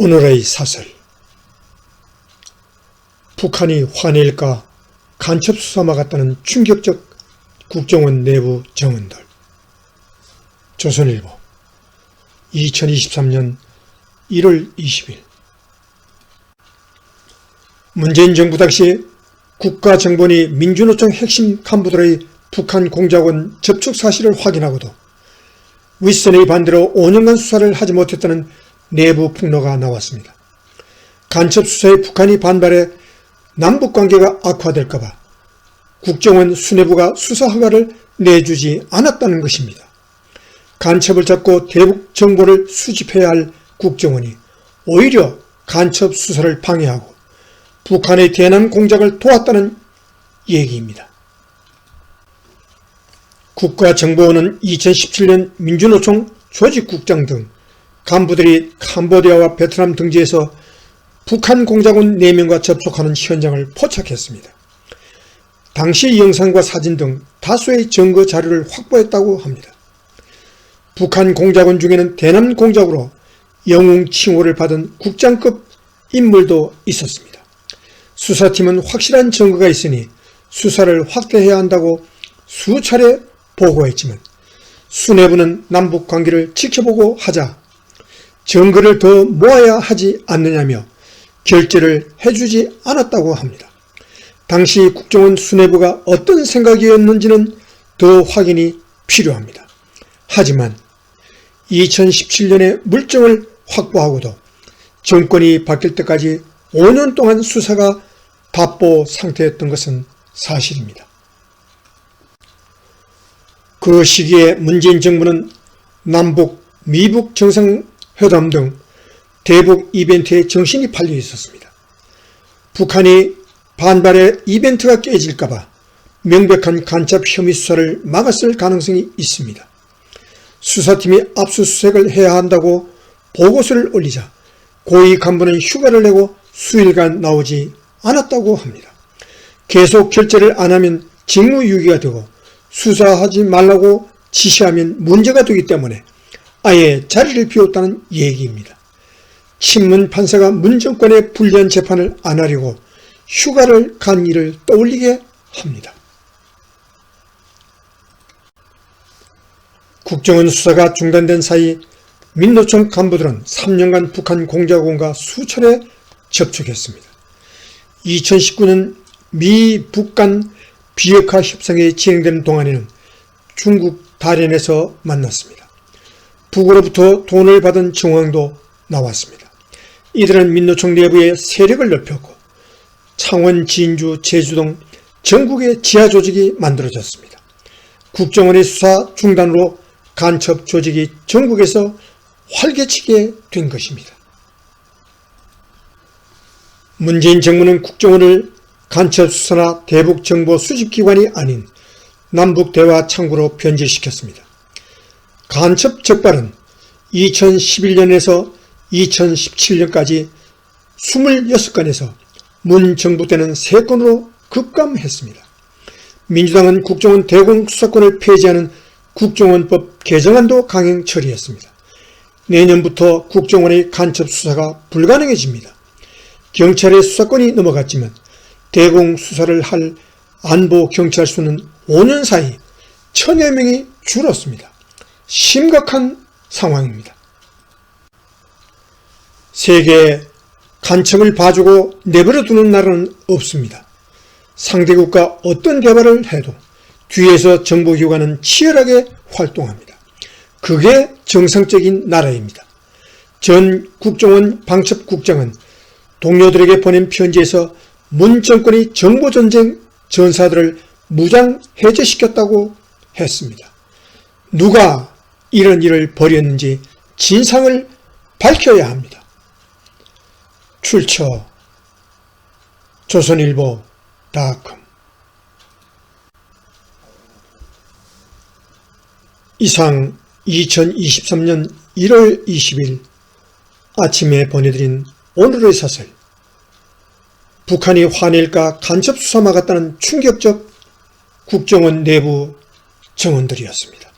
오늘의 사설. 북한이 화내일까 간첩수사 막았다는 충격적 국정원 내부 정언들. 조선일보 2023년 1월 20일. 문재인 정부 당시 국가정보원이 민주노총 핵심 간부들의 북한 공작원 접촉 사실을 확인하고도 윗선의 반대로 5년간 수사를 하지 못했다는 내부 폭로가 나왔습니다. 간첩수사에 북한이 반발해 남북관계가 악화될까봐 국정원 수뇌부가 수사 허가를 내주지 않았다는 것입니다. 간첩을 잡고 대북 정보를 수집해야 할 국정원이 오히려 간첩 수사를 방해하고 북한의 대남 공작을 도왔다는 얘기입니다. 국가정보원은 2017년 민주노총 조직국장 등 간부들이 캄보디아와 베트남 등지에서 북한 공작원 4명과 접촉하는 현장을 포착했습니다. 당시 영상과 사진 등 다수의 증거 자료를 확보했다고 합니다. 북한 공작원 중에는 대남 공작으로 영웅 칭호를 받은 국장급 인물도 있었습니다. 수사팀은 확실한 증거가 있으니 수사를 확대해야 한다고 수차례 보고했지만 수뇌부는 남북관계를 지켜보고 하자 증거를 더 모아야 하지 않느냐며 결재를 해주지 않았다고 합니다. 당시 국정원 수뇌부가 어떤 생각이었는지는 더 확인이 필요합니다. 하지만 2017년에 물증을 확보하고도 정권이 바뀔 때까지 5년 동안 수사가 답보 상태였던 것은 사실입니다. 그 시기에 문재인 정부는 남북, 미북 정상회담 등 대북 이벤트에 정신이 팔려 있었습니다. 북한이 반발해 이벤트가 깨질까봐 명백한 간첩 혐의 수사를 막았을 가능성이 있습니다. 수사팀이 압수수색을 해야 한다고 보고서를 올리자 고위 간부는 휴가를 내고 수일간 나오지 않았다고 합니다. 계속 결재를 안 하면 직무유기가 되고 수사하지 말라고 지시하면 문제가 되기 때문에 아예 자리를 비웠다는 얘기입니다. 친문 판사가 문 정권의 불리한 재판을 안 하려고 휴가를 간 일을 떠올리게 합니다. 국정원 수사가 중단된 사이 민노총 간부들은 3년간 북한 공작원과 수차례 접촉했습니다. 2019년 미, 북 간 비핵화 협상이 진행되는 동안에는 중국 다롄에서 만났습니다. 북으로부터 돈을 받은 정황도 나왔습니다. 이들은 민노총 내부의 세력을 넓혔고 창원, 진주, 제주 등 전국의 지하 조직이 만들어졌습니다. 국정원의 수사 중단으로 간첩 조직이 전국에서 활개치게 된 것입니다. 문재인 정부는 국정원을 간첩 수사나 대북 정보 수집기관이 아닌 남북대화 창구로 변질시켰습니다. 간첩 적발은 2011년에서 2017년까지 26건에서 문 정부 때는 3건으로 급감했습니다. 민주당은 국정원 대공수사권을 폐지하는 국정원법 개정안도 강행 처리했습니다. 내년부터 국정원의 간첩 수사가 불가능해집니다. 경찰의 수사권이 넘어갔지만 대공수사를 할 안보경찰 수는 5년 사이 1000여 명이 줄었습니다. 심각한 상황입니다. 세계에 간첩을 봐주고 내버려두는 나라는 없습니다. 상대국과 어떤 대화를 해도 뒤에서 정보기관은 치열하게 활동합니다. 그게 정상적인 나라입니다. 전 국정원 방첩국장은 동료들에게 보낸 편지에서 문 정권이 정보전쟁 전사들을 무장 해제시켰다고 했습니다. 누가 이런 일을 벌였는지 진상을 밝혀야 합니다. 출처 조선일보.com. 이상 2023년 1월 20일 아침에 보내드린 오늘의 사설. 북한이 화낼까 간첩 수사 막았다는 충격적 국정원 내부 정언들이었습니다.